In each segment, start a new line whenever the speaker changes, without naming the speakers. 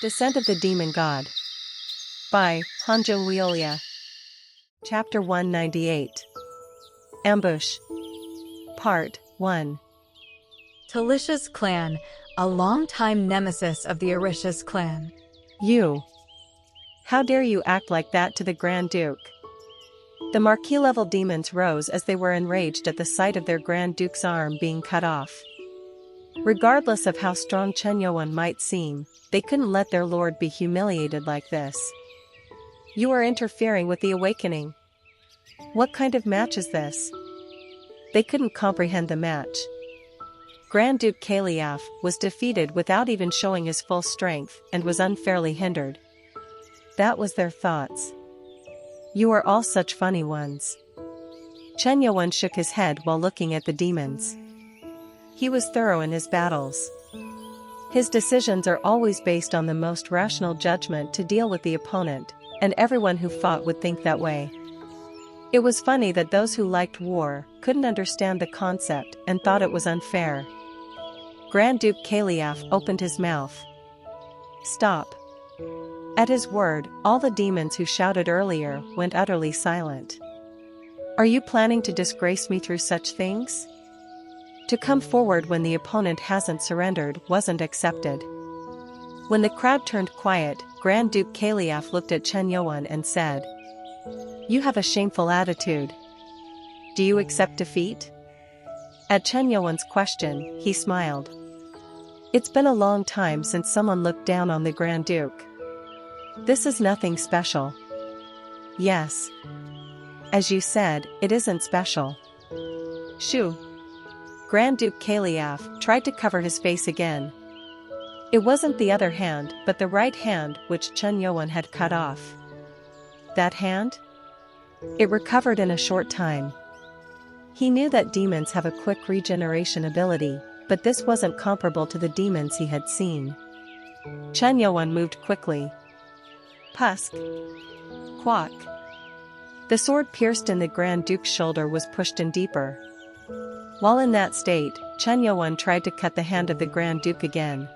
Descent of the Demon God by Hanjo Wiolia. Chapter 198. Ambush. Part 1.
Talisha's clan, a longtime nemesis of the Orishas clan.
You. How dare you act like that to the Grand Duke? The Marquis-level demons rose as they were enraged at the sight of their Grand Duke's arm being cut off. Regardless of how strong Chen Yuan might seem, they couldn't let their lord be humiliated like this. You are interfering with the awakening. What kind of match is this? They couldn't comprehend the match. Grand Duke Kaliaf was defeated without even showing his full strength and was unfairly hindered. That was their thoughts. You are all such funny ones. Chen Yuan shook his head while looking at the demons. He was thorough in his battles. His decisions are always based on the most rational judgment to deal with the opponent, and everyone who fought would think that way. It was funny that those who liked war couldn't understand the concept and thought it was unfair. Grand Duke Kaliaf opened his mouth. Stop. At his word, all the demons who shouted earlier went utterly silent. Are you planning to disgrace me through such things? To come forward when the opponent hasn't surrendered wasn't accepted. When the crowd turned quiet, Grand Duke Kaliaf looked at Chen Yuan and said, "You have a shameful attitude. Do you accept defeat?" At Chen Yuan's question, he smiled. It's been a long time since someone looked down on the Grand Duke. This is nothing special. Yes. As you said, it isn't special. Shoo. Grand Duke Kaliaf tried to cover his face again. It wasn't the other hand but the right hand which Chen Yuan had cut off. That hand? It recovered in a short time. He knew that demons have a quick regeneration ability, but this wasn't comparable to the demons he had seen. Chen Yuan moved quickly. Pusk. Quack. The sword pierced in the Grand Duke's shoulder was pushed in deeper. While in that state, Chen Yuan tried to cut the hand of the Grand Duke again.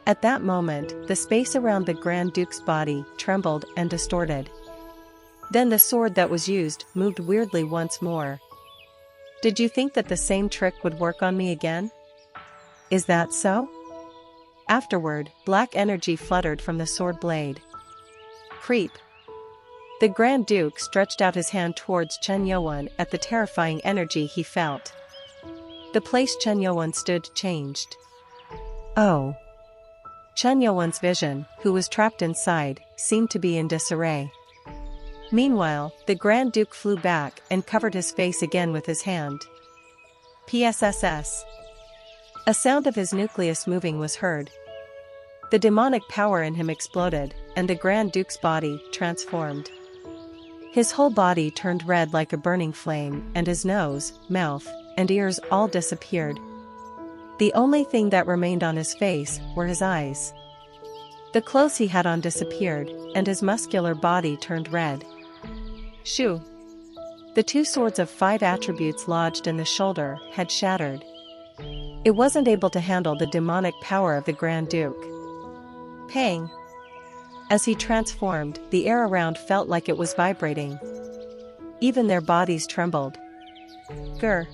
At that moment, the space around the Grand Duke's body trembled and distorted. Then the sword that was used moved weirdly once more. Did you think that the same trick would work on me again? Is that so? Afterward, black energy fluttered from the sword blade. Creep. The Grand Duke stretched out his hand towards Chen Yuan at the terrifying energy he felt. The place Chen Yuan stood changed. Oh. Chen Yuan's vision, who was trapped inside, seemed to be in disarray. Meanwhile, the Grand Duke flew back and covered his face again with his hand. PSSS. A sound of his nucleus moving was heard. The demonic power in him exploded, and the Grand Duke's body transformed. His whole body turned red like a burning flame, and his nose, mouth, and ears all disappeared. The only thing that remained on his face were his eyes. The clothes he had on disappeared, and his muscular body turned red. Shoo! The two swords of 5 attributes lodged in the shoulder had shattered. It wasn't able to handle the demonic power of the Grand Duke. Pang! As he transformed, the air around felt like it was vibrating. Even their bodies trembled. Grr!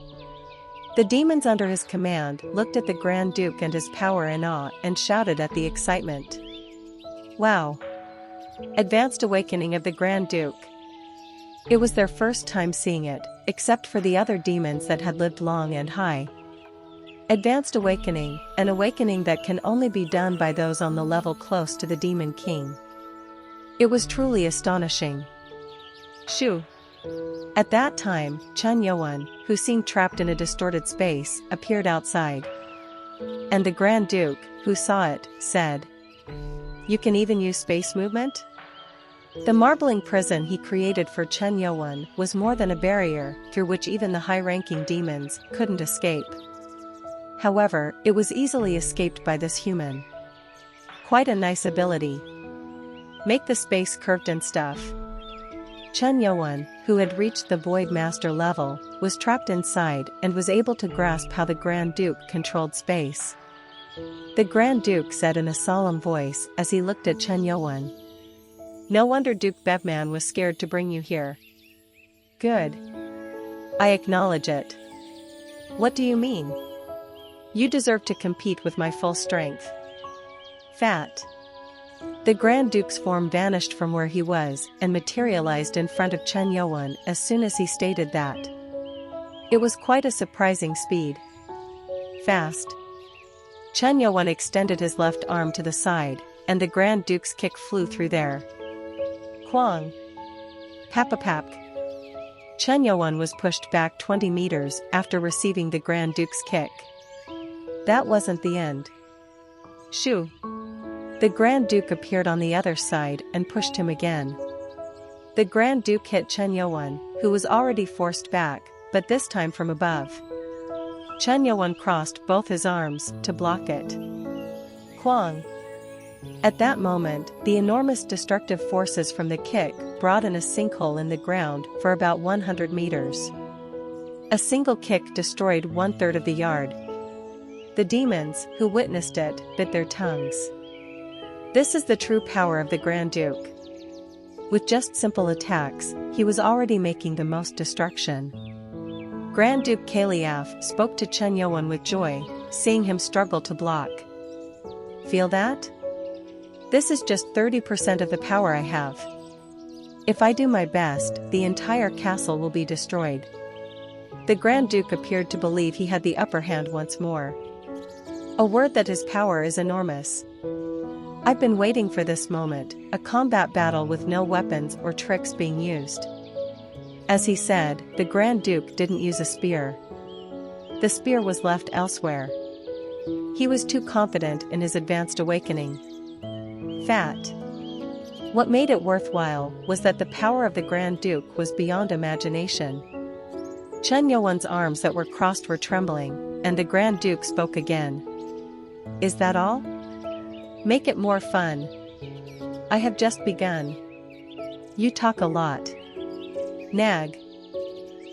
The demons under his command looked at the Grand Duke and his power in awe and shouted at the excitement. Wow! Advanced awakening of the Grand Duke. It was their first time seeing it, except for the other demons that had lived long and high. Advanced awakening, an awakening that can only be done by those on the level close to the Demon King. It was truly astonishing. Shoo! At that time, Chen Yuan, who seemed trapped in a distorted space, appeared outside. And the Grand Duke, who saw it, said, "You can even use space movement?" The marbling prison he created for Chen Yuan was more than a barrier through which even the high-ranking demons couldn't escape. However, it was easily escaped by this human. Quite a nice ability. Make the space curved and stuff. Chen Yuan, who had reached the Void Master level, was trapped inside and was able to grasp how the Grand Duke controlled space. The Grand Duke said in a solemn voice as he looked at Chen Yuan. No wonder Duke Bevman was scared to bring you here. Good. I acknowledge it. What do you mean? You deserve to compete with my full strength. Fat. The Grand Duke's form vanished from where he was and materialized in front of Chen Yuan as soon as he stated that. It was quite a surprising speed. Fast. Chen Yuan extended his left arm to the side, and the Grand Duke's kick flew through there. Quang. Papapap. Chen Yuan was pushed back 20 meters after receiving the Grand Duke's kick. That wasn't the end. Shoo. The Grand Duke appeared on the other side and pushed him again. The Grand Duke hit Chen Yuan, who was already forced back, but this time from above. Chen Yuan crossed both his arms to block it. Quang. At that moment, the enormous destructive forces from the kick brought in a sinkhole in the ground for about 100 meters. A single kick destroyed 1/3 of the yard. The demons, who witnessed it, bit their tongues. This is the true power of the Grand Duke. With just simple attacks, he was already making the most destruction. Grand Duke Kaliaf spoke to Chen Yuan with joy, seeing him struggle to block. Feel that? This is just 30% of the power I have. If I do my best, the entire castle will be destroyed. The Grand Duke appeared to believe he had the upper hand once more. A word that his power is enormous. I've been waiting for this moment, a combat battle with no weapons or tricks being used. As he said, the Grand Duke didn't use a spear. The spear was left elsewhere. He was too confident in his advanced awakening. Fat. What made it worthwhile was that the power of the Grand Duke was beyond imagination. Chen Yuan's arms that were crossed were trembling, and the Grand Duke spoke again. Is that all? Make it more fun. I have just begun. You talk a lot. Nag.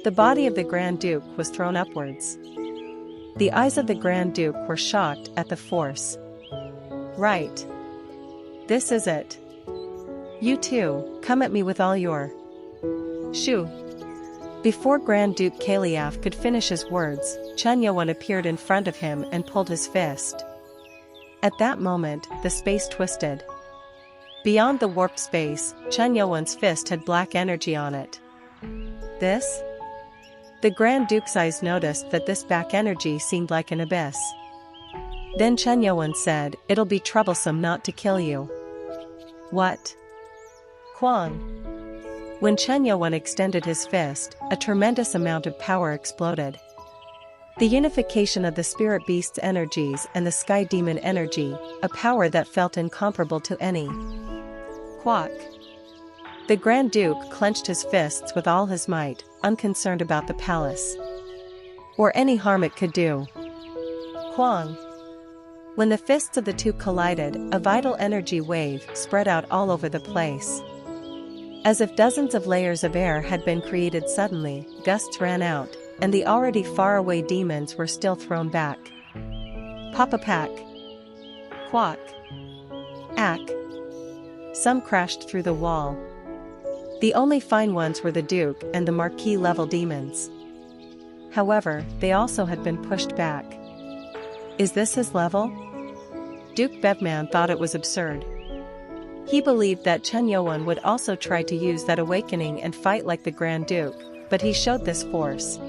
The body of the Grand Duke was thrown upwards. The eyes of the Grand Duke were shocked at the force. Right. This is it. You too, come at me with all your... Shoo. Before Grand Duke Kaliaf could finish his words, Chen Yuan appeared in front of him and pulled his fist. At that moment, the space twisted. Beyond the warped space, Chen Yuan's fist had black energy on it. This? The Grand Duke's eyes noticed that this back energy seemed like an abyss. Then Chen Yuan said, it'll be troublesome not to kill you. What? Quang. When Chen Yuan extended his fist, a tremendous amount of power exploded. The unification of the spirit beast's energies and the sky demon energy, a power that felt incomparable to any. Quack. The Grand Duke clenched his fists with all his might, unconcerned about the palace. Or any harm it could do. Quang. When the fists of the two collided, a vital energy wave spread out all over the place. As if dozens of layers of air had been created suddenly, gusts ran out, and the already far-away demons were still thrown back. Pop-a-pack. Quack. Ack. Some crashed through the wall. The only fine ones were the Duke and the Marquis-level demons. However, they also had been pushed back. Is this his level? Duke Bevman thought it was absurd. He believed that Chen Yuan would also try to use that awakening and fight like the Grand Duke, but he showed this force.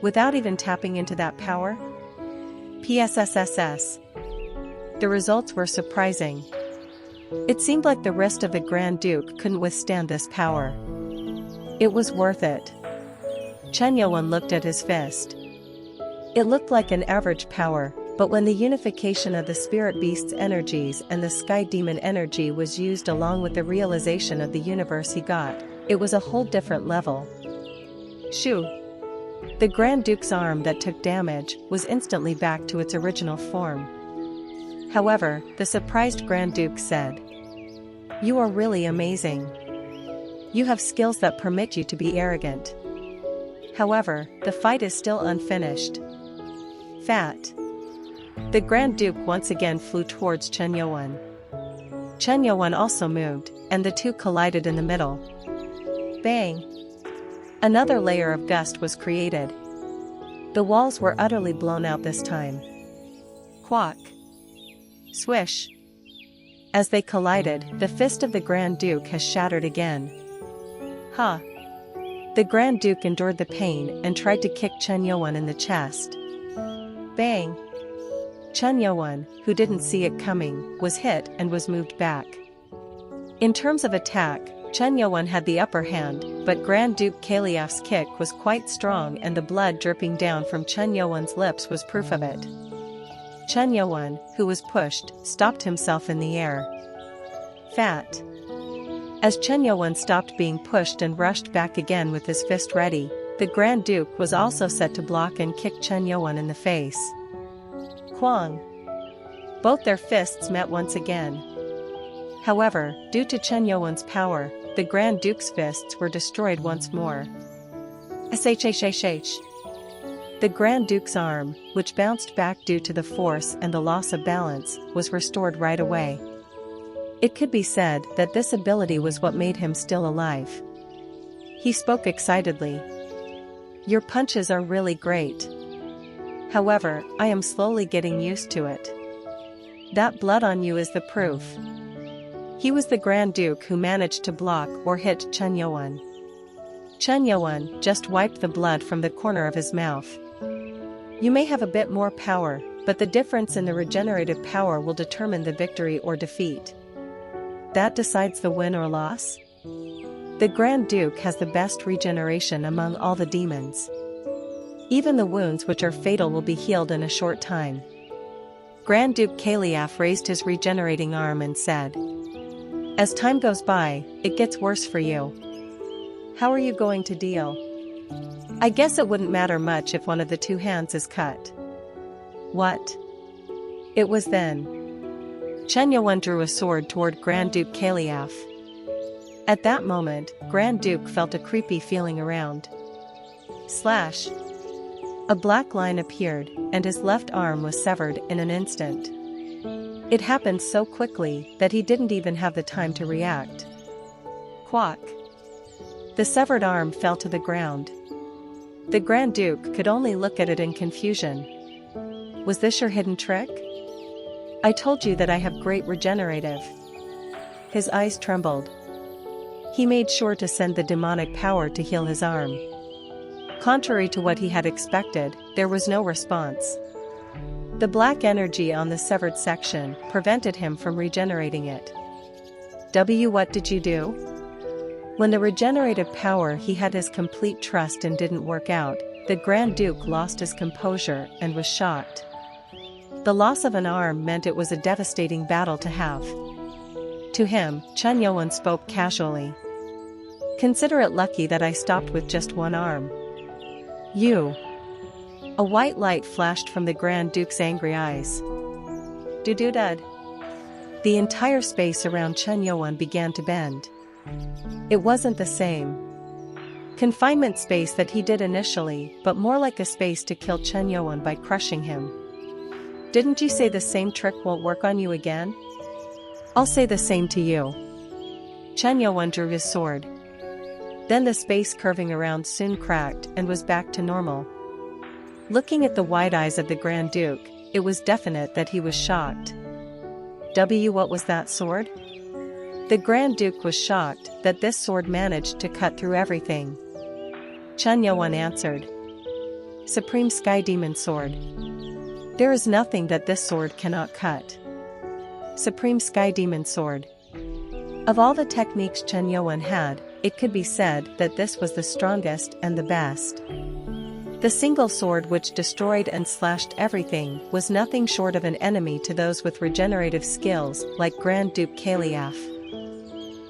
Without even tapping into that power? PSSSS. The results were surprising. It seemed like the rest of the Grand Duke couldn't withstand this power. It was worth it. Chen Yuan looked at his fist. It looked like an average power, but when the unification of the spirit beast's energies and the sky demon energy was used along with the realization of the universe he got, it was a whole different level. Shoo. The Grand Duke's arm that took damage was instantly back to its original form. However, the surprised Grand Duke said, "You are really amazing. You have skills that permit you to be arrogant. However, the fight is still unfinished." Fat. The Grand Duke once again flew towards Chen Yuan. Chen Yuan also moved, and the two collided in the middle. Bang! Another layer of gust was created. The walls were utterly blown out this time. Quack! Swish! As they collided, the fist of the Grand Duke has shattered again. Ha! The Grand Duke endured the pain and tried to kick Chen Yuan in the chest. Bang! Chen Yuan, who didn't see it coming, was hit and was moved back. In terms of attack, Chen Yuan had the upper hand, but Grand Duke Kaliaf's kick was quite strong and the blood dripping down from Chen Yuan's lips was proof of it. Chen Yuan, who was pushed, stopped himself in the air. Fat! As Chen Yuan stopped being pushed and rushed back again with his fist ready, the Grand Duke was also set to block and kick Chen Yuan in the face. Quang! Both their fists met once again. However, due to Chen Yuan's power, the Grand Duke's fists were destroyed once more. Shhh. The Grand Duke's arm, which bounced back due to the force and the loss of balance, was restored right away. It could be said that this ability was what made him still alive. He spoke excitedly. Your punches are really great. However, I am slowly getting used to it. That blood on you is the proof. He was the Grand Duke who managed to block or hit Chen Yuan. Chen Yuan just wiped the blood from the corner of his mouth. You may have a bit more power, but the difference in the regenerative power will determine the victory or defeat. That decides the win or loss? The Grand Duke has the best regeneration among all the demons. Even the wounds which are fatal will be healed in a short time. Grand Duke Kaliaf raised his regenerating arm and said, as time goes by, it gets worse for you. How are you going to deal? I guess it wouldn't matter much if one of the two hands is cut. What? It was then. Chen Yuan drew a sword toward Grand Duke Kaliaf. At that moment, Grand Duke felt a creepy feeling around. Slash! A black line appeared, and his left arm was severed in an instant. It happened so quickly that he didn't even have the time to react. Quack! The severed arm fell to the ground. The Grand Duke could only look at it in confusion. Was this your hidden trick? I told you that I have great regenerative. His eyes trembled. He made sure to send the demonic power to heal his arm. Contrary to what he had expected, there was no response. The black energy on the severed section prevented him from regenerating it. What did you do? When the regenerative power he had his complete trust in didn't work out, the Grand Duke lost his composure and was shocked. The loss of an arm meant it was a devastating battle to have. To him, Chen Yuan spoke casually. Consider it lucky that I stopped with just one arm. You. A white light flashed from the Grand Duke's angry eyes. Dud. The entire space around Chen Yuan began to bend. It wasn't the same confinement space that he did initially, but more like a space to kill Chen Yuan by crushing him. Didn't you say the same trick won't work on you again? I'll say the same to you. Chen Yuan drew his sword. Then the space curving around soon cracked and was back to normal. Looking at the wide eyes of the Grand Duke, it was definite that he was shocked. What was that sword? The Grand Duke was shocked that this sword managed to cut through everything. Chen Yuan answered. Supreme Sky Demon Sword. There is nothing that this sword cannot cut. Supreme Sky Demon Sword. Of all the techniques Chen Yuan had, it could be said that this was the strongest and the best. The single sword which destroyed and slashed everything was nothing short of an enemy to those with regenerative skills like Grand Duke Kaliaf.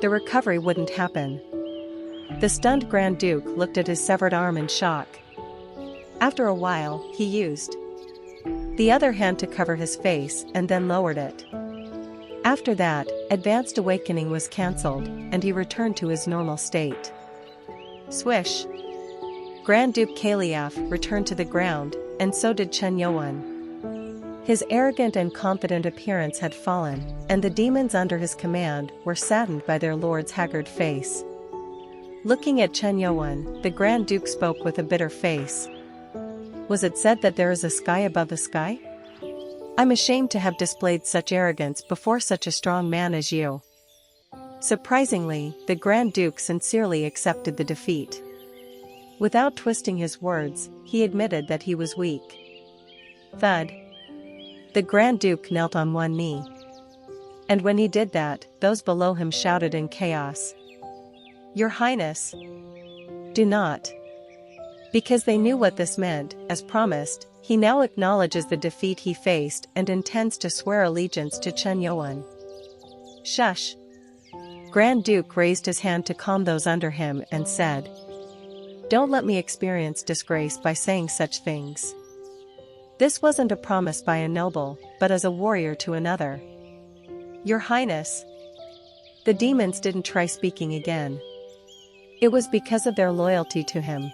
The recovery wouldn't happen. The stunned Grand Duke looked at his severed arm in shock. After a while, he used the other hand to cover his face and then lowered it. After that, Advanced Awakening was cancelled, and he returned to his normal state. Swish! Grand Duke Kaliaf returned to the ground, and so did Chen Yuan. His arrogant and confident appearance had fallen, and the demons under his command were saddened by their lord's haggard face. Looking at Chen Youan, the Grand Duke spoke with a bitter face. Was it said that there is a sky above the sky? I'm ashamed to have displayed such arrogance before such a strong man as you. Surprisingly, the Grand Duke sincerely accepted the defeat. Without twisting his words, he admitted that he was weak. Thud. The Grand Duke knelt on one knee. And when he did that, those below him shouted in chaos. Your Highness! Do not. Because they knew what this meant, as promised, he now acknowledges the defeat he faced and intends to swear allegiance to Chen Youan. Shush! Grand Duke raised his hand to calm those under him and said, Don't let me experience disgrace by saying such things. This wasn't a promise by a noble, but as a warrior to another. Your Highness! The demons didn't try speaking again. It was because of their loyalty to him.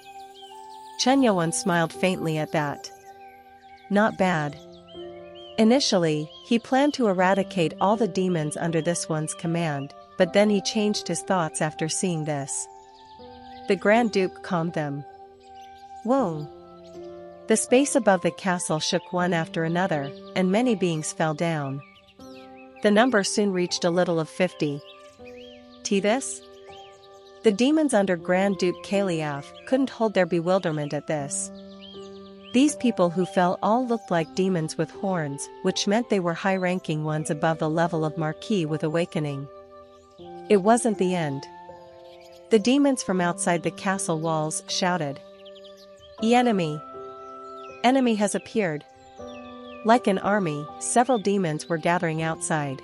Chen Youan smiled faintly at that. Not bad. Initially, he planned to eradicate all the demons under this one's command, but then he changed his thoughts after seeing this. The Grand Duke calmed them. Whoa! The space above the castle shook one after another, and many beings fell down. The number soon reached a little of 50. This? The demons under Grand Duke Kaliaf couldn't hold their bewilderment at this. These people who fell all looked like demons with horns, which meant they were high-ranking ones above the level of Marquis with awakening. It wasn't the end. The demons from outside the castle walls shouted. Enemy! Enemy has appeared! Like an army, several demons were gathering outside.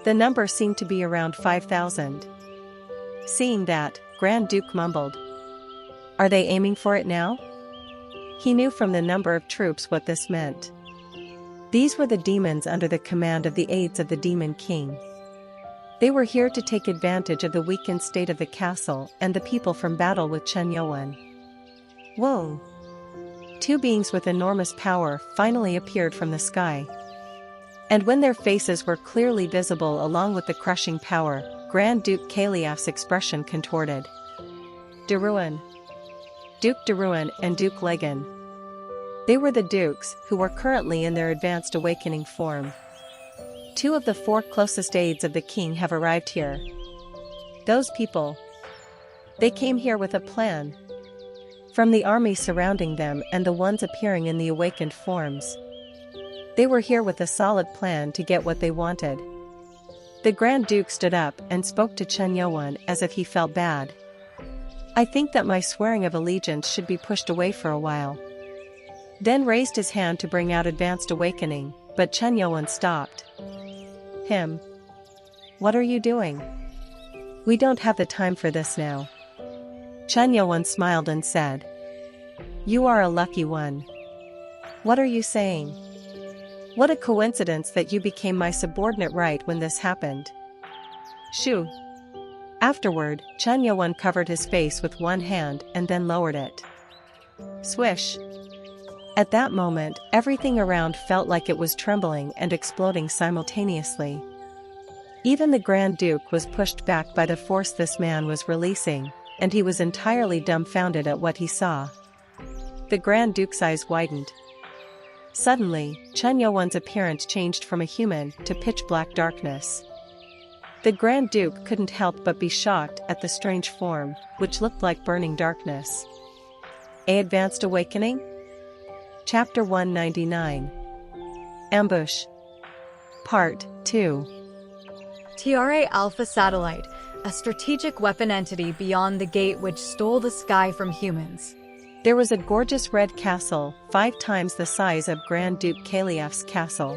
The number seemed to be around 5,000. Seeing that, Grand Duke mumbled. Are they aiming for it now? He knew from the number of troops what this meant. These were the demons under the command of the aides of the Demon King. They were here to take advantage of the weakened state of the castle and the people from battle with Chen Youan. Whoa! Two beings with enormous power finally appeared from the sky. And when their faces were clearly visible along with the crushing power, Grand Duke Kaliaf's expression contorted. Deruan. Duke Deruan and Duke Legan. They were the dukes who were currently in their advanced awakening form. 2 of the 4 closest aides of the king have arrived here. Those people. They came here with a plan. From the army surrounding them and the ones appearing in the awakened forms. They were here with a solid plan to get what they wanted. The Grand Duke stood up and spoke to Chen Youan as if he felt bad. I think that my swearing of allegiance should be pushed away for a while. Then raised his hand to bring out advanced awakening, but Chen Youan stopped. Him. What are you doing? We don't have the time for this now. Chen Youan smiled and said. You are a lucky one. What are you saying? What a coincidence that you became my subordinate right when this happened. Shoo. Afterward, Chen Youan covered his face with one hand and then lowered it. Swish. At that moment, everything around felt like it was trembling and exploding simultaneously. Even the Grand Duke was pushed back by the force this man was releasing, and he was entirely dumbfounded at what he saw. The Grand Duke's eyes widened. Suddenly, Chen Youan's appearance changed from a human to pitch-black darkness. The Grand Duke couldn't help but be shocked at the strange form, which looked like burning darkness. Advanced Awakening? Chapter 199. Ambush. Part 2.
TRA Alpha Satellite, a strategic weapon entity beyond the gate which stole the sky from humans.
There was a gorgeous red castle, 5 times the size of Grand Duke Kaliaf's castle.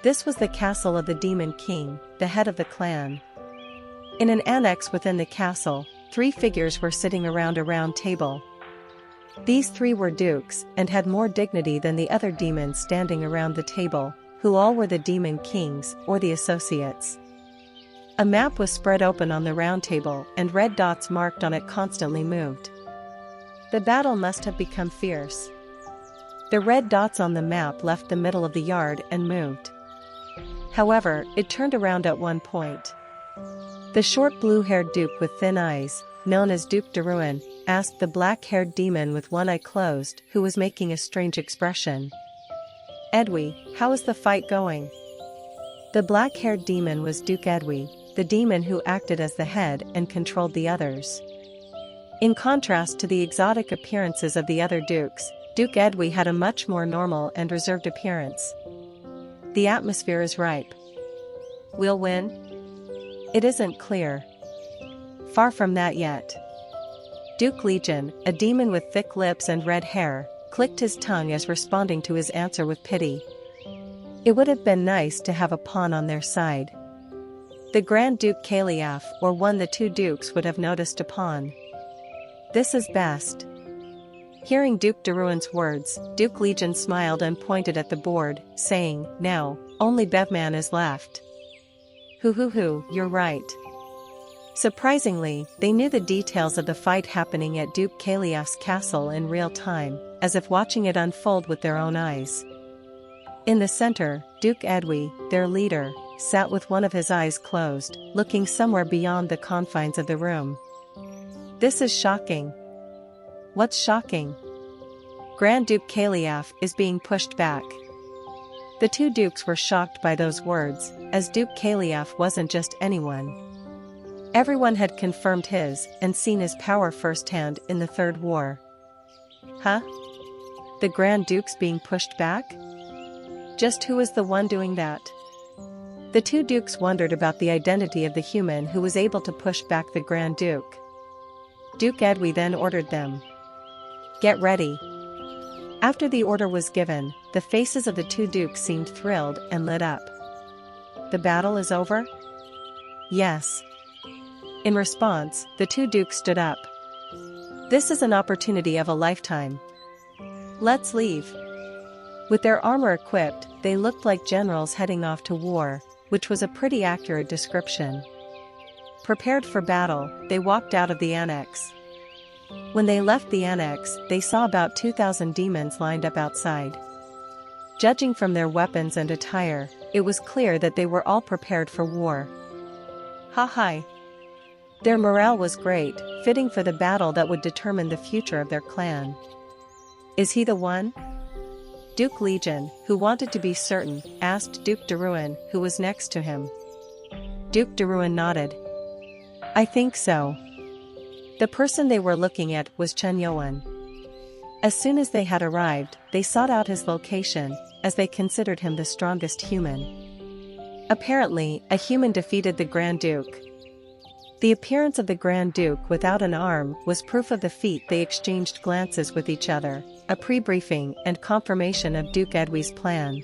This was the castle of the Demon King, the head of the clan. In an annex within the castle, 3 figures were sitting around a round table. These 3 were dukes, and had more dignity than the other demons standing around the table, who all were the Demon Kings, or the associates. A map was spread open on the round table, and red dots marked on it constantly moved. The battle must have become fierce. The red dots on the map left the middle of the yard and moved. However, it turned around at one point. The short blue-haired Duke with thin eyes, known as Duke de Rouen, asked the black-haired demon with one eye closed, who was making a strange expression. "Edwy, how is the fight going?" The black-haired demon was Duke Edwy, the demon who acted as the head and controlled the others. In contrast to the exotic appearances of the other dukes, Duke Edwy had a much more normal and reserved appearance. "The atmosphere is ripe. We'll win?" "It isn't clear. Far from that yet." Duke Legion, a demon with thick lips and red hair, clicked his tongue as responding to his answer with pity. It would have been nice to have a pawn on their side. The Grand Duke Caliaf or one the two dukes would have noticed a pawn. "This is best." Hearing Duke de Rouen's words, Duke Legion smiled and pointed at the board, saying, "Now, only Bevman is left." Hoo, you're right." Surprisingly, they knew the details of the fight happening at Duke Caliaf's castle in real time, as if watching it unfold with their own eyes. In the center, Duke Edwy, their leader, sat with one of his eyes closed, looking somewhere beyond the confines of the room. "This is shocking." "What's shocking?" "Grand Duke Caliaf is being pushed back." The two dukes were shocked by those words, as Duke Caliaf wasn't just anyone. Everyone had confirmed his and seen his power firsthand in the Third War. Huh? The Grand Duke's being pushed back? Just who is the one doing that? The two dukes wondered about the identity of the human who was able to push back the Grand Duke. Duke Edwy then ordered them, "Get ready." After the order was given, the faces of the two dukes seemed thrilled and lit up. "The battle is over?" "Yes." In response, the two dukes stood up. "This is an opportunity of a lifetime. Let's leave." With their armor equipped, they looked like generals heading off to war, which was a pretty accurate description. Prepared for battle, they walked out of the annex. When they left the annex, they saw about 2,000 demons lined up outside. Judging from their weapons and attire, it was clear that they were all prepared for war. Ha. Their morale was great, fitting for the battle that would determine the future of their clan. "Is he the one?" Duke Legion, who wanted to be certain, asked Duke de Rouen, who was next to him. Duke de Rouen nodded. "I think so." The person they were looking at was Chen Yuan. As soon as they had arrived, they sought out his location, as they considered him the strongest human. Apparently, a human defeated the Grand Duke. The appearance of the Grand Duke without an arm was proof of the feat. They exchanged glances with each other, a pre-briefing and confirmation of Duke Edwy's plan.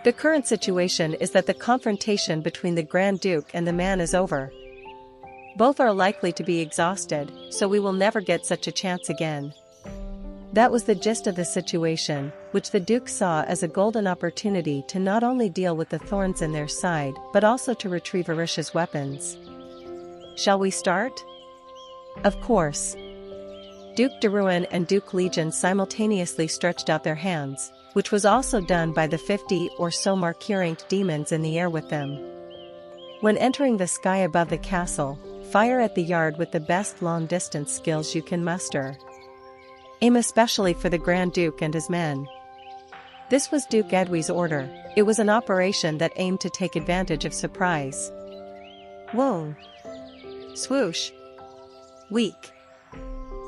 The current situation is that the confrontation between the Grand Duke and the man is over. Both are likely to be exhausted, so we will never get such a chance again. That was the gist of the situation, which the Duke saw as a golden opportunity to not only deal with the thorns in their side but also to retrieve Arisha's weapons. "Shall we start?" "Of course." Duke de Rouen and Duke Legion simultaneously stretched out their hands, which was also done by the 50 or so Marquis-ranked demons in the air with them. When entering the sky above the castle, fire at the yard with the best long-distance skills you can muster. Aim especially for the Grand Duke and his men. This was Duke Edwy's order. It was an operation that aimed to take advantage of surprise. Whoa! Swoosh! Weak!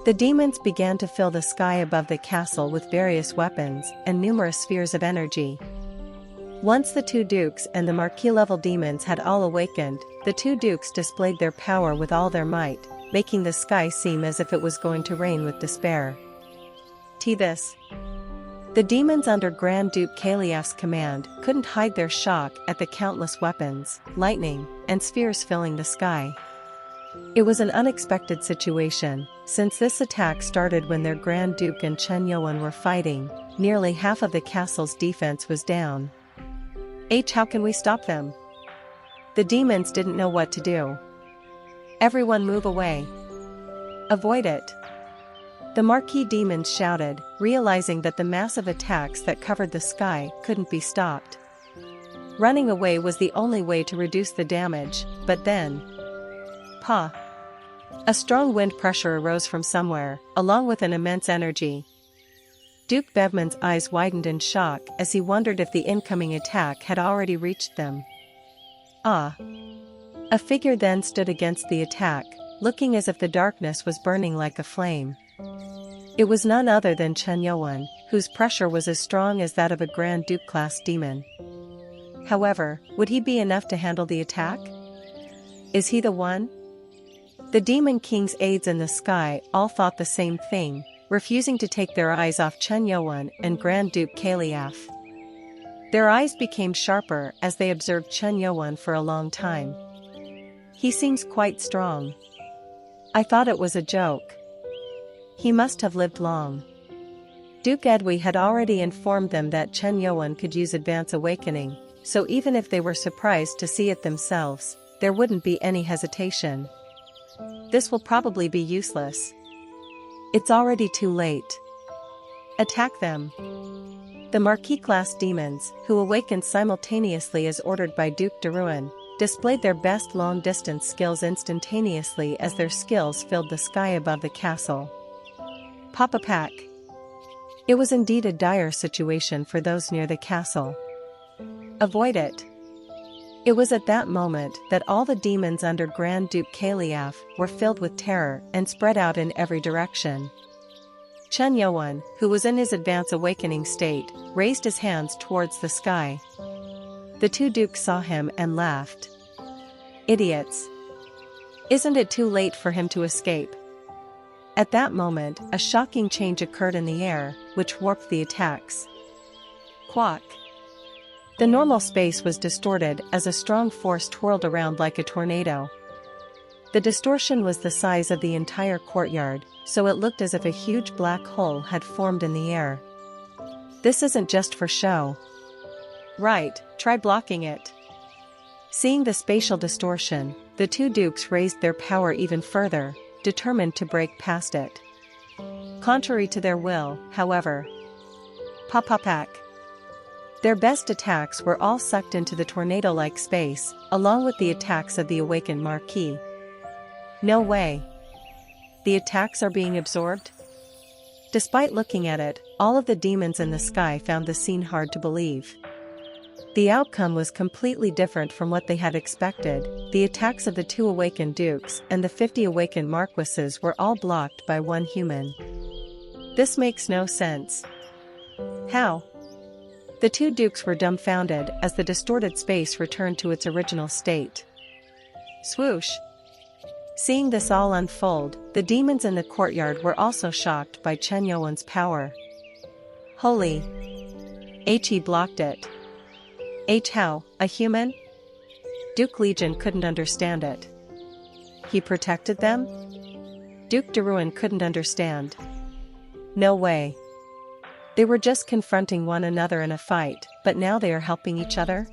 The demons began to fill the sky above the castle with various weapons and numerous spheres of energy. Once the two dukes and the Marquis-level demons had all awakened, the two dukes displayed their power with all their might, making the sky seem as if it was going to rain with despair. This. The demons under Grand Duke Caliaf's command couldn't hide their shock at the countless weapons, lightning, and spheres filling the sky. It was an unexpected situation, since this attack started when their Grand Duke and Chen Yuan were fighting. Nearly half of the castle's defense was down. How can we stop them? The demons didn't know what to do. Everyone move away. Avoid it. The Marquis demons shouted, realizing that the massive attacks that covered the sky couldn't be stopped. Running away was the only way to reduce the damage, but then... Pa! A strong wind pressure arose from somewhere, along with an immense energy. Duke Bevman's eyes widened in shock as he wondered if the incoming attack had already reached them. Ah! A figure then stood against the attack, looking as if the darkness was burning like a flame. It was none other than Chen Yuan, whose pressure was as strong as that of a Grand Duke-class demon. However, would he be enough to handle the attack? Is he the one? The Demon King's aides in the sky all thought the same thing, refusing to take their eyes off Chen Yuan and Grand Duke Kaliaf. Their eyes became sharper as they observed Chen Yuan for a long time. He seems quite strong. I thought it was a joke. He must have lived long. Duke Edwy had already informed them that Chen Yuan could use Advance Awakening, so even if they were surprised to see it themselves, there wouldn't be any hesitation. This will probably be useless. It's already too late. Attack them. The Marquis-class demons, who awakened simultaneously as ordered by Duke de Rouen, displayed their best long-distance skills instantaneously as their skills filled the sky above the castle. Papa Pack. It was indeed a dire situation for those near the castle. Avoid it. It was at that moment that all the demons under Grand Duke Kaliaf were filled with terror and spread out in every direction. Chen Yuan, who was in his Advance Awakening state, raised his hands towards the sky. The two dukes saw him and laughed. Idiots! Isn't it too late for him to escape? At that moment, a shocking change occurred in the air, which warped the attacks. Quack! The normal space was distorted as a strong force twirled around like a tornado. The distortion was the size of the entire courtyard, so it looked as if a huge black hole had formed in the air. This isn't just for show. Right, try blocking it. Seeing the spatial distortion, the two dukes raised their power even further, determined to break past it. Contrary to their will, however. Papapak. Their best attacks were all sucked into the tornado-like space, along with the attacks of the awakened Marquis. No way. The attacks are being absorbed? Despite looking at it, all of the demons in the sky found the scene hard to believe. The outcome was completely different from what they had expected. The attacks of the two awakened dukes and the 50 awakened marquises were all blocked by one human. This makes no sense. How? The two dukes were dumbfounded as the distorted space returned to its original state. Swoosh! Seeing this all unfold, the demons in the courtyard were also shocked by Chen Yuan's power. Holy! He blocked it. How, a human? Duke Legion couldn't understand it. He protected them? Duke de Rouen couldn't understand. No way. They were just confronting one another in a fight, but now they are helping each other?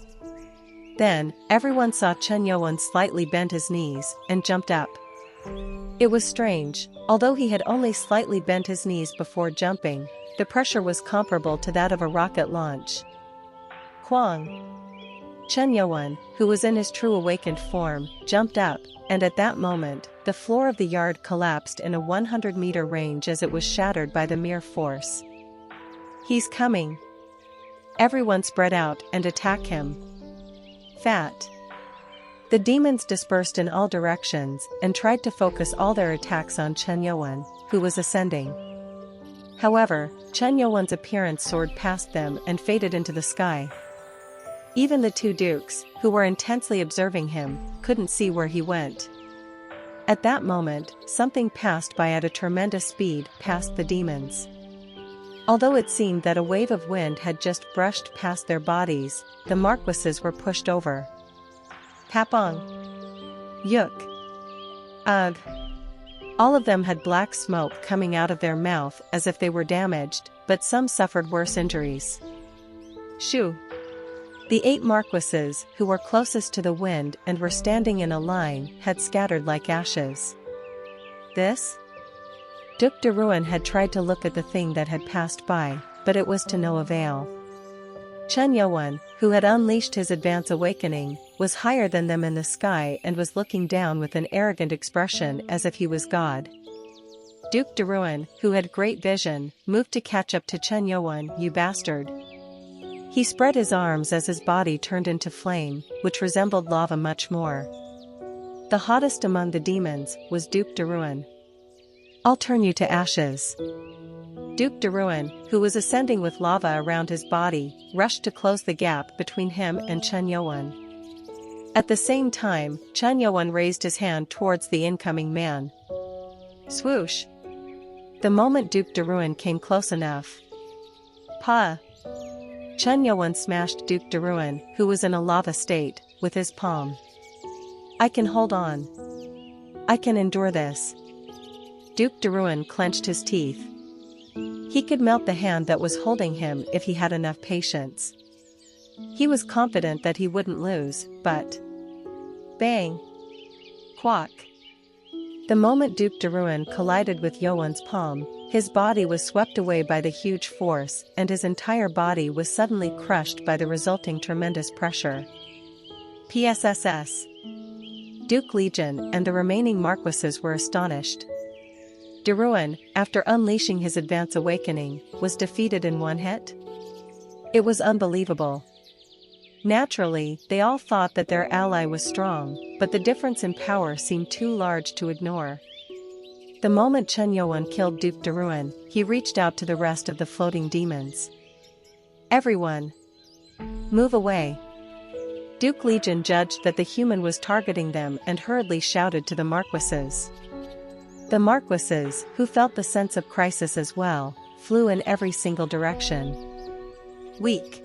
Then, everyone saw Chen Yuan slightly bend his knees and jumped up. It was strange, although he had only slightly bent his knees before jumping, the pressure was comparable to that of a rocket launch. Quang! Chen Yuan, who was in his true awakened form, jumped up, and at that moment, the floor of the yard collapsed in a 100-meter range as it was shattered by the mere force. He's coming. Everyone spread out and attack him. Fat. The demons dispersed in all directions and tried to focus all their attacks on Chen Yuan, who was ascending. However, Chen Yuan's appearance soared past them and faded into the sky. Even the two dukes, who were intensely observing him, couldn't see where he went. At that moment, something passed by at a tremendous speed past the demons. Although it seemed that a wave of wind had just brushed past their bodies, the marquises were pushed over. Papong. Yuk. Ugh. All of them had black smoke coming out of their mouth as if they were damaged, but some suffered worse injuries. Shoo. The 8 marquises, who were closest to the wind and were standing in a line, had scattered like ashes. This? Duc de Rouen had tried to look at the thing that had passed by, but it was to no avail. Chen Yuan, who had unleashed his advance awakening, was higher than them in the sky and was looking down with an arrogant expression as if he was God. Duc de Rouen, who had great vision, moved to catch up to Chen Yuan. "You bastard." He spread his arms as his body turned into flame, which resembled lava much more. The hottest among the demons was Duc de Rouen. "I'll turn you to ashes." Duc de Rouen, who was ascending with lava around his body, rushed to close the gap between him and Chen Yuan. At the same time, Chen Yuan raised his hand towards the incoming man. Swoosh! The moment Duc de Rouen came close enough. Pa! Chen Yuan smashed Duc de Rouen, who was in a lava state, with his palm. "I can hold on. I can endure this." Duc de Rouen clenched his teeth. He could melt the hand that was holding him if he had enough patience. He was confident that he wouldn't lose, but... Bang! Quack! The moment Duc de Rouen collided with Yuan's palm, his body was swept away by the huge force and his entire body was suddenly crushed by the resulting tremendous pressure. PSSS. Duke Legion and the remaining marquises were astonished. De Rouen, after unleashing his advance awakening, was defeated in one hit? It was unbelievable. Naturally, they all thought that their ally was strong, but the difference in power seemed too large to ignore. The moment Chen Yuan killed Duc de Rouen, he reached out to the rest of the floating demons. "Everyone! Move away!" Duke Legion judged that the human was targeting them and hurriedly shouted to the marquises. The marquises, who felt the sense of crisis as well, flew in every single direction. Weak.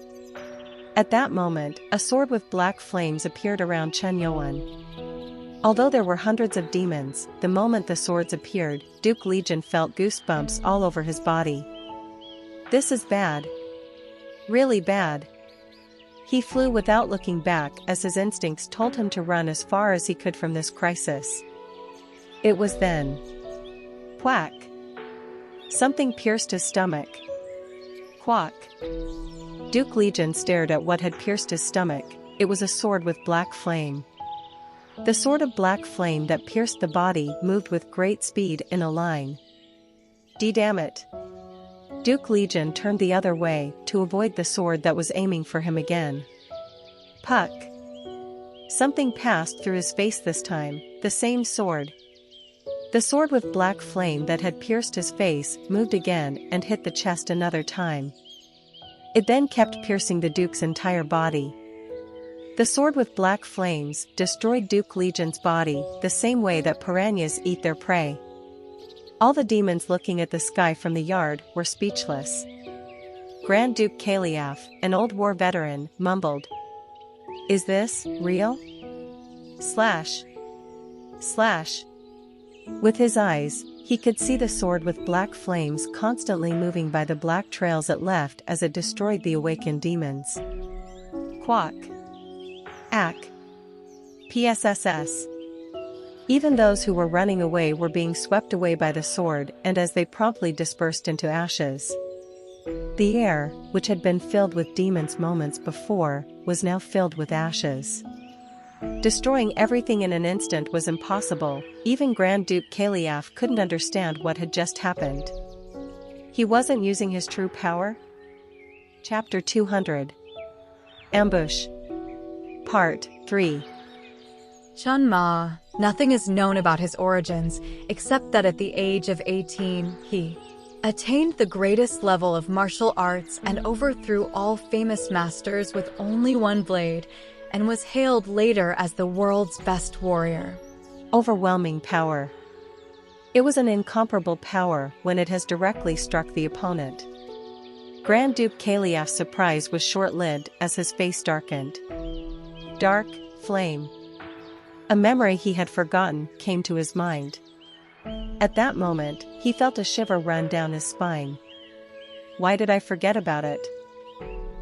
At that moment, a sword with black flames appeared around Chen Yuan. Although there were hundreds of demons, the moment the swords appeared, Duke Legion felt goosebumps all over his body. This is bad. Really bad. He flew without looking back as his instincts told him to run as far as he could from this crisis. It was then. Quack! Something pierced his stomach. Quack! Duke Legion stared at what had pierced his stomach. It was a sword with black flame. The sword of black flame that pierced the body moved with great speed in a line. Damn it! Duke Legion turned the other way to avoid the sword that was aiming for him again. Puck! Something passed through his face this time, the same sword. The sword with black flame that had pierced his face moved again and hit the chest another time. It then kept piercing the Duke's entire body. The sword with black flames destroyed Duke Legion's body the same way that piranhas eat their prey. All the demons looking at the sky from the yard were speechless. Grand Duke Kaliaf, an old war veteran, mumbled, "Is this real?" Slash. Slash. With his eyes, he could see the sword with black flames constantly moving by the black trails it left as it destroyed the awakened demons. Quack. Ack. PSSS. Even those who were running away were being swept away by the sword, and as they promptly dispersed into ashes. The air, which had been filled with demons moments before, was now filled with ashes. Destroying everything in an instant was impossible. Even Grand Duke Kaliaf couldn't understand what had just happened. He wasn't using his true power? Chapter 200. Ambush. Part 3.
Chun Ma. Nothing is known about his origins, except that at the age of 18, he attained the greatest level of martial arts and overthrew all famous masters with only one blade, and was hailed later as the world's best warrior.
Overwhelming power. It was an incomparable power when it has directly struck the opponent. Grand Duke Kaliaf's surprise was short-lived as his face darkened. Dark flame. A memory he had forgotten came to his mind. At that moment, he felt a shiver run down his spine. Why did I forget about it?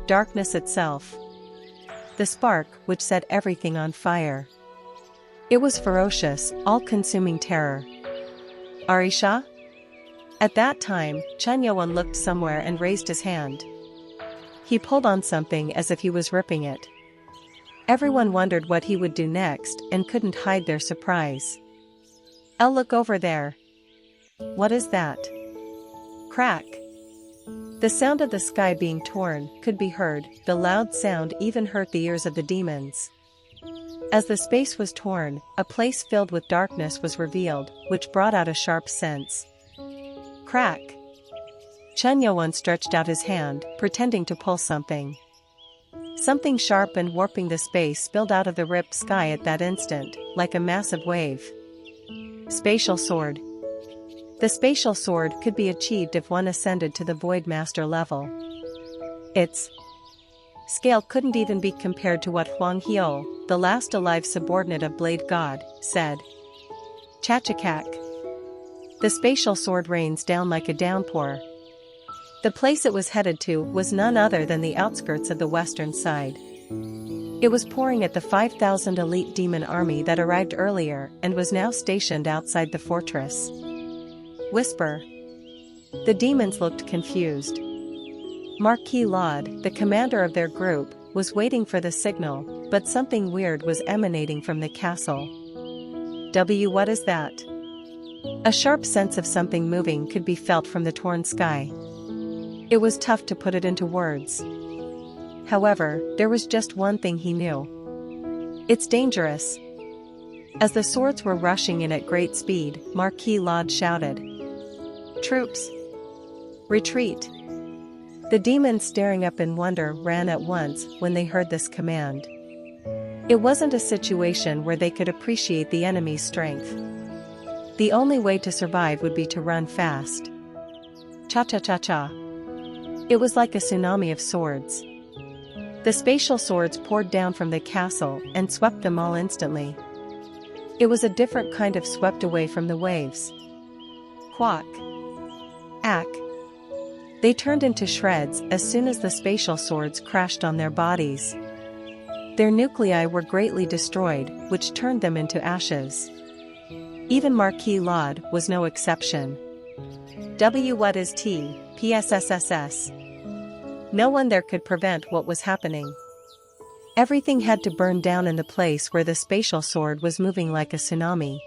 Darkness itself. The spark which set everything on fire. It was ferocious, all-consuming terror. Arisha? At that time, Chun Yuan looked somewhere and raised his hand. He pulled on something as if he was ripping it. Everyone wondered what he would do next and couldn't hide their surprise. "I'll look over there." "What is that?" Crack. The sound of the sky being torn could be heard. The loud sound even hurt the ears of the demons. As the space was torn, a place filled with darkness was revealed, which brought out a sharp sense. Crack. Chun Yuan stretched out his hand, pretending to pull something. Something sharp and warping the space spilled out of the ripped sky at that instant, like a massive wave. Spatial sword. The spatial sword could be achieved if one ascended to the Void Master level. Its scale couldn't even be compared to what Huang Heo, the last alive subordinate of Blade God, said. Chachakak. The spatial sword rains down like a downpour. The place it was headed to was none other than the outskirts of the western side. It was pouring at the 5,000 elite demon army that arrived earlier and was now stationed outside the fortress. Whisper. The demons looked confused. Marquis Laud, the commander of their group, was waiting for the signal, but something weird was emanating from the castle. What is that? A sharp sense of something moving could be felt from the torn sky. It was tough to put it into words. However, there was just one thing he knew. It's dangerous. As the swords were rushing in at great speed, Marquis Laud shouted. Troops! Retreat! The demons staring up in wonder ran at once when they heard this command. It wasn't a situation where they could appreciate the enemy's strength. The only way to survive would be to run fast. Cha-cha-cha-cha. It was like a tsunami of swords. The spatial swords poured down from the castle and swept them all instantly. It was a different kind of swept away from the waves. Quack. Ack. They turned into shreds as soon as the spatial swords crashed on their bodies. Their nuclei were greatly destroyed, which turned them into ashes. Even Marquis Laud was no exception. What is T, PSSSS? No one there could prevent what was happening. Everything had to burn down in the place where the spatial sword was moving like a tsunami.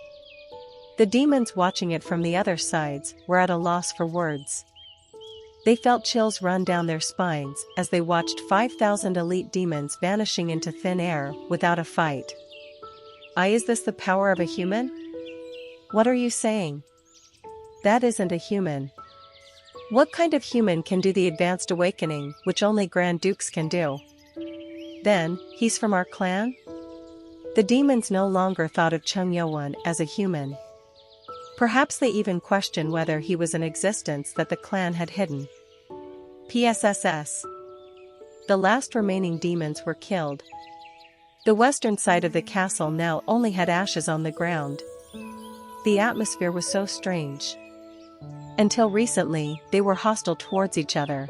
The demons watching it from the other sides were at a loss for words. They felt chills run down their spines as they watched 5,000 elite demons vanishing into thin air without a fight. Is this the power of a human? What are you saying? That isn't a human. What kind of human can do the advanced awakening, which only Grand Dukes can do? Then, he's from our clan? The demons no longer thought of Chun Yuan as a human. Perhaps they even questioned whether he was an existence that the clan had hidden. PSSS. The last remaining demons were killed. The western side of the castle now only had ashes on the ground. The atmosphere was so strange. Until recently, they were hostile towards each other.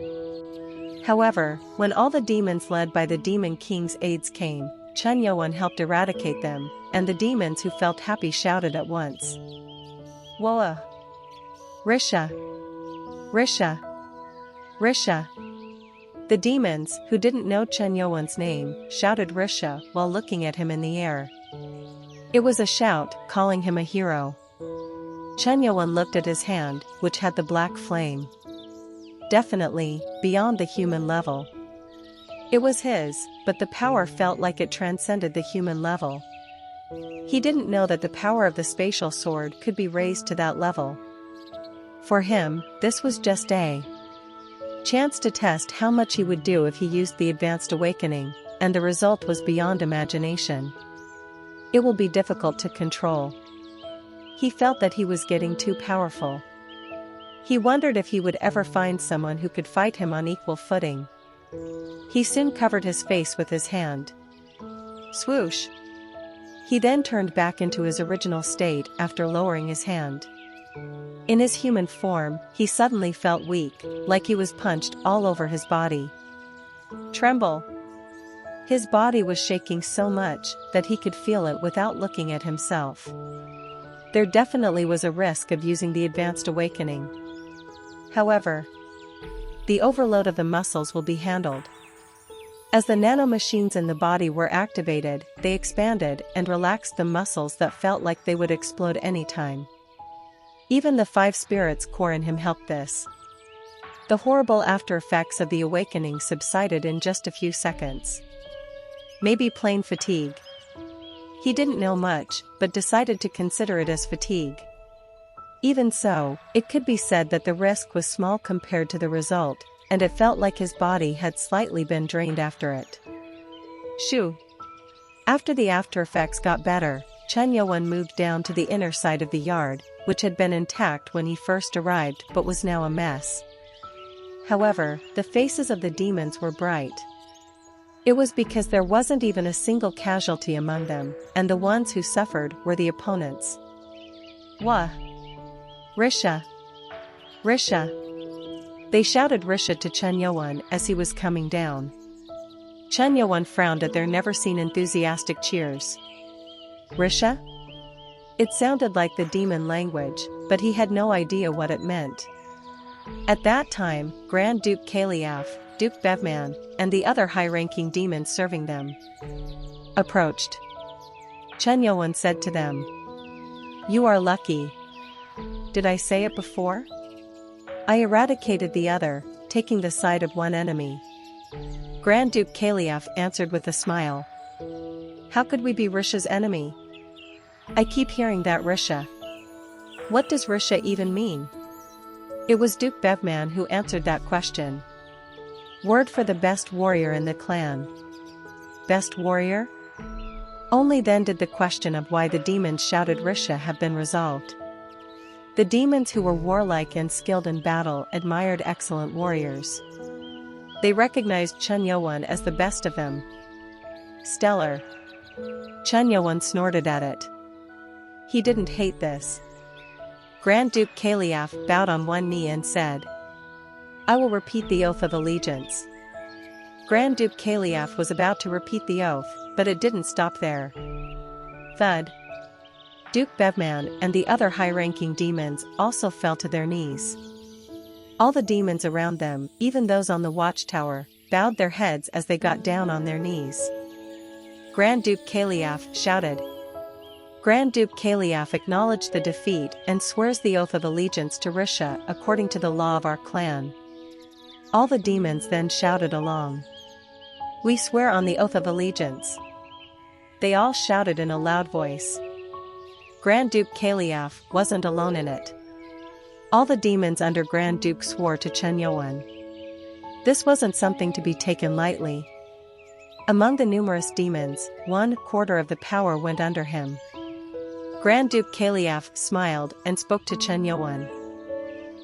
However, when all the demons led by the Demon King's aides came, Chun Yuan helped eradicate them, and the demons who felt happy shouted at once. Woa! Risha! Risha! Risha! The demons, who didn't know Chun Yuan's name, shouted Risha while looking at him in the air. It was a shout, calling him a hero. Chun Yuan looked at his hand, which had the black flame. Definitely, beyond the human level. It was his, but the power felt like it transcended the human level. He didn't know that the power of the spatial sword could be raised to that level. For him, this was just a chance to test how much he would do if he used the advanced awakening, and the result was beyond imagination. It will be difficult to control. He felt that he was getting too powerful. He wondered if he would ever find someone who could fight him on equal footing. He soon covered his face with his hand. Swoosh! He then turned back into his original state after lowering his hand. In his human form, he suddenly felt weak, like he was punched all over his body. Tremble! His body was shaking so much that he could feel it without looking at himself. There definitely was a risk of using the advanced awakening. However, the overload of the muscles will be handled. As the nanomachines in the body were activated, they expanded and relaxed the muscles that felt like they would explode anytime. Even the 5 spirits core in him helped this. The horrible after effects of the awakening subsided in just a few seconds. Maybe plain fatigue. He didn't know much, but decided to consider it as fatigue. Even so, it could be said that the risk was small compared to the result, and it felt like his body had slightly been drained after it. Shoo! After the after effects got better, Chen Yuan moved down to the inner side of the yard, which had been intact when he first arrived but was now a mess. However, the faces of the demons were bright. It was because there wasn't even a single casualty among them, and the ones who suffered were the opponents. Wah! Risha! Risha! They shouted Risha to Chen Yuan as he was coming down. Chen Yuan frowned at their never-seen enthusiastic cheers. Risha? It sounded like the demon language, but he had no idea what it meant. At that time, Grand Duke Kaliaf, Duke Bevman, and the other high-ranking demons serving them approached. Chen Yuan said to them, "You are lucky. Did I say it before? I eradicated the other, taking the side of one enemy." Grand Duke Kaliaf answered with a smile. "How could we be Risha's enemy? I keep hearing that Risha. What does Risha even mean?" It was Duke Bevman who answered that question. Word for the best warrior in the clan. Best warrior? Only then did the question of why the demons shouted Risha have been resolved. The demons who were warlike and skilled in battle admired excellent warriors. They recognized Chen Yuan as the best of them. Stellar. Chen Yuan snorted at it. He didn't hate this. Grand Duke Kaliaf bowed on one knee and said, "I will repeat the oath of allegiance." Grand Duke Kaliaf was about to repeat the oath, but it didn't stop there. Thud. Duke Bevman and the other high-ranking demons also fell to their knees. All the demons around them, even those on the watchtower, bowed their heads as they got down on their knees. Grand Duke Kaliaf shouted. Grand Duke Kaliaf acknowledged the defeat and swears the oath of allegiance to Risha according to the law of our clan. All the demons then shouted along. "We swear on the oath of allegiance." They all shouted in a loud voice. Grand Duke Kaliaf wasn't alone in it. All the demons under Grand Duke swore to Chen Yuan. This wasn't something to be taken lightly. Among the numerous demons, 1/4 of the power went under him. Grand Duke Kaliaf smiled and spoke to Chen Yuan.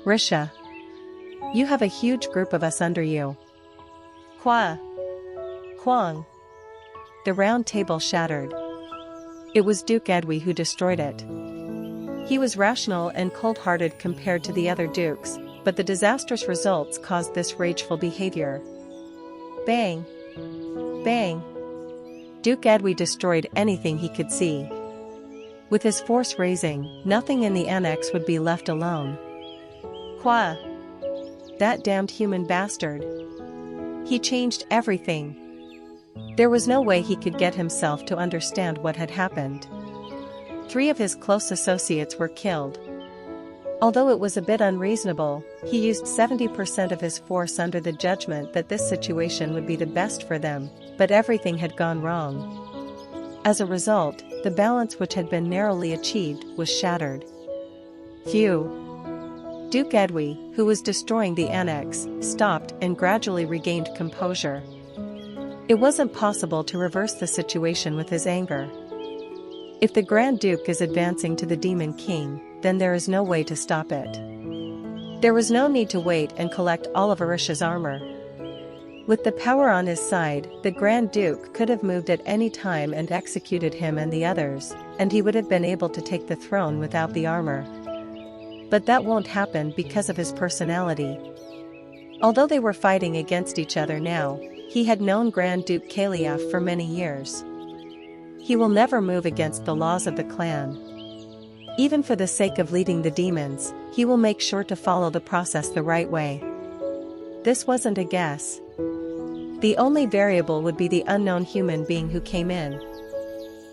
"Risha, you have a huge group of us under you." Kwa! Kwang! The round table shattered. It was Duke Edwy who destroyed it. He was rational and cold-hearted compared to the other dukes, but the disastrous results caused this rageful behavior. Bang! Bang! Duke Edwy destroyed anything he could see. With his force raising, nothing in the annex would be left alone. Qua! That damned human bastard! He changed everything. There was no way he could get himself to understand what had happened. 3 of his close associates were killed. Although it was a bit unreasonable, he used 70% of his force under the judgment that this situation would be the best for them, but everything had gone wrong. As a result, the balance which had been narrowly achieved was shattered. Phew! Duke Edwy, who was destroying the annex, stopped and gradually regained composure. It wasn't possible to reverse the situation with his anger. If the Grand Duke is advancing to the Demon King, then there is no way to stop it. There was no need to wait and collect all of Arisha's armor. With the power on his side, the Grand Duke could have moved at any time and executed him and the others, and he would have been able to take the throne without the armor. But that won't happen because of his personality. Although they were fighting against each other now, he had known Grand Duke Kaliaf for many years. He will never move against the laws of the clan. Even for the sake of leading the demons, he will make sure to follow the process the right way. This wasn't a guess. The only variable would be the unknown human being who came in.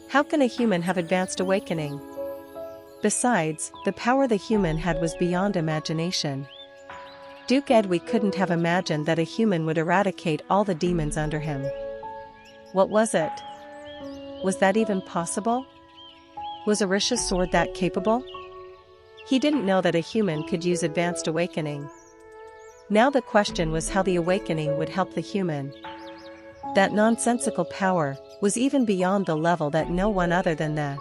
How can a human have advanced awakening? Besides, the power the human had was beyond imagination. Duke Edwy couldn't have imagined that a human would eradicate all the demons under him. What was it? Was that even possible? Was Orisha's sword that capable? He didn't know that a human could use advanced awakening. Now the question was how the awakening would help the human. That nonsensical power was even beyond the level that no one other than the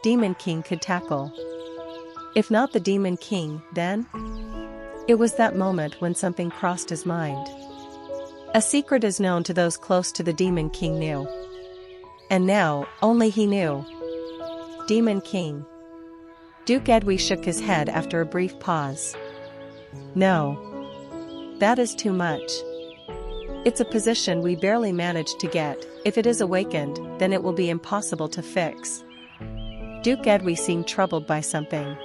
Demon King could tackle. If not the Demon King, then? It was that moment when something crossed his mind. A secret is known to those close to the Demon King knew. And now, only he knew. Demon King. Duke Edwy shook his head after a brief pause. No. That is too much. It's a position we barely managed to get. If it is awakened, then it will be impossible to fix. Duke Edwy seemed troubled by something.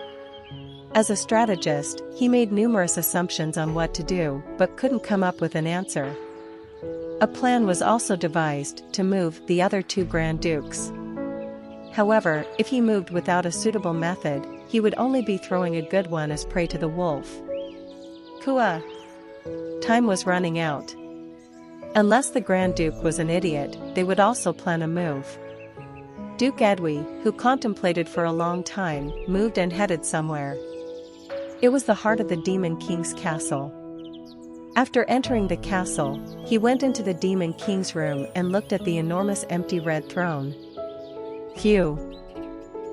As a strategist, he made numerous assumptions on what to do, but couldn't come up with an answer. A plan was also devised to move the other two Grand Dukes. However, if he moved without a suitable method, he would only be throwing a good one as prey to the wolf. Kua. Time was running out. Unless the Grand Duke was an idiot, they would also plan a move. Duke Edwy, who contemplated for a long time, moved and headed somewhere. It was the heart of the Demon King's castle. After entering the castle, he went into the Demon King's room and looked at the enormous empty red throne. Phew.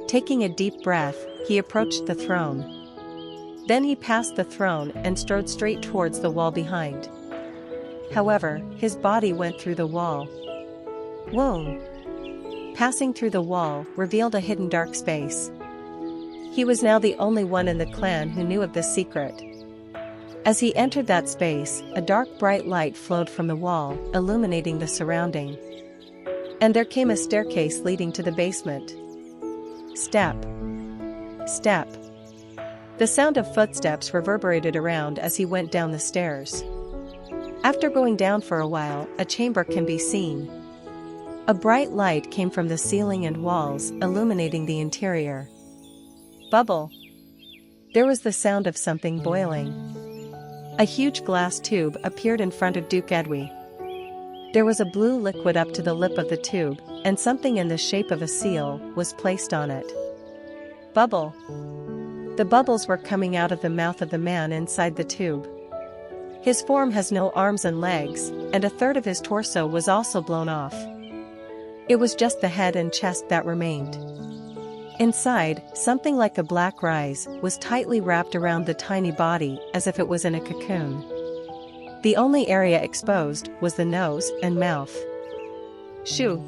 Taking a deep breath, he approached the throne. Then he passed the throne and strode straight towards the wall behind. However, his body went through the wall. Whoa! Passing through the wall revealed a hidden dark space. He was now the only one in the clan who knew of this secret. As he entered that space, a dark bright light flowed from the wall, illuminating the surrounding. And there came a staircase leading to the basement. Step. Step. The sound of footsteps reverberated around as he went down the stairs. After going down for a while, a chamber can be seen. A bright light came from the ceiling and walls, illuminating the interior. Bubble. There was the sound of something boiling. A huge glass tube appeared in front of Duke Edwy. There was a blue liquid up to the lip of the tube, and something in the shape of a seal was placed on it. Bubble. The bubbles were coming out of the mouth of the man inside the tube. His form has no arms and legs, and a third of his torso was also blown off. It was just the head and chest that remained. Inside, something like a black rice was tightly wrapped around the tiny body as if it was in a cocoon. The only area exposed was the nose and mouth. Shoo!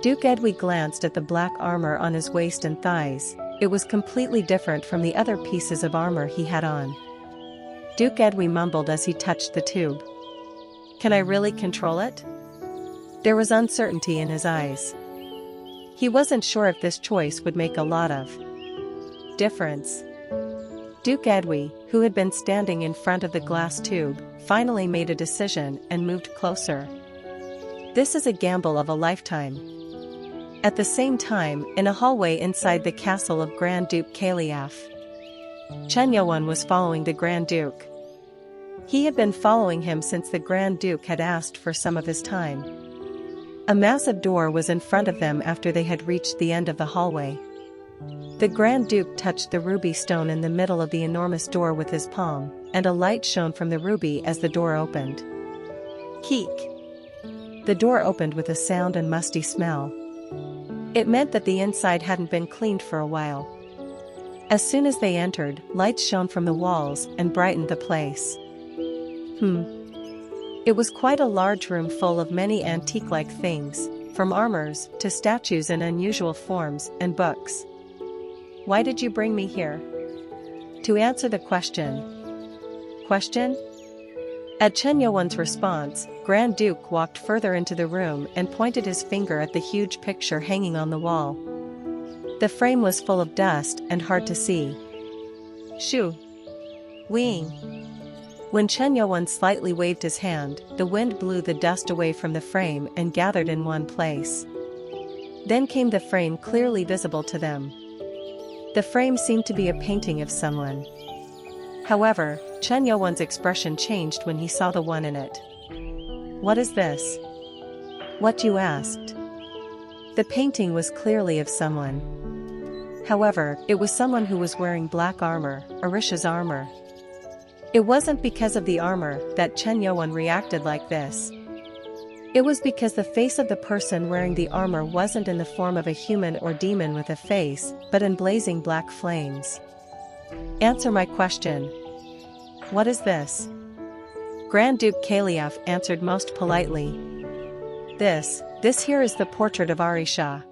Duke Edwy glanced at the black armor on his waist and thighs. It was completely different from the other pieces of armor he had on. Duke Edwy mumbled as he touched the tube. Can I really control it? There was uncertainty in his eyes. He wasn't sure if this choice would make a lot of difference. Duke Edwy, who had been standing in front of the glass tube, finally made a decision and moved closer. This is a gamble of a lifetime. At the same time, in a hallway inside the castle of Grand Duke Kaliaf, Chen Yuan was following the Grand Duke. He had been following him since the Grand Duke had asked for some of his time. A massive door was in front of them after they had reached the end of the hallway. The Grand Duke touched the ruby stone in the middle of the enormous door with his palm, and a light shone from the ruby as the door opened. Keek! The door opened with a sound and musty smell. It meant that the inside hadn't been cleaned for a while. As soon as they entered, lights shone from the walls and brightened the place. It was quite a large room full of many antique-like things, from armors to statues in unusual forms and books. Why did you bring me here? To answer the question. Question? At Chen Yuan's response, Grand Duke walked further into the room and pointed his finger at the huge picture hanging on the wall. The frame was full of dust and hard to see. Shoo! Wing! When Chen Yuan slightly waved his hand, the wind blew the dust away from the frame and gathered in one place. Then came the frame clearly visible to them. The frame seemed to be a painting of someone. However, Chen Yuan's expression changed when he saw the one in it. "What is this?" "What you asked?" The painting was clearly of someone. However, it was someone who was wearing black armor, Arisha's armor. It wasn't because of the armor that Chen Yuan reacted like this. It was because the face of the person wearing the armor wasn't in the form of a human or demon with a face, but in blazing black flames. "Answer my question. What is this?" Grand Duke Kaliev answered most politely. This here is the portrait of Arisha."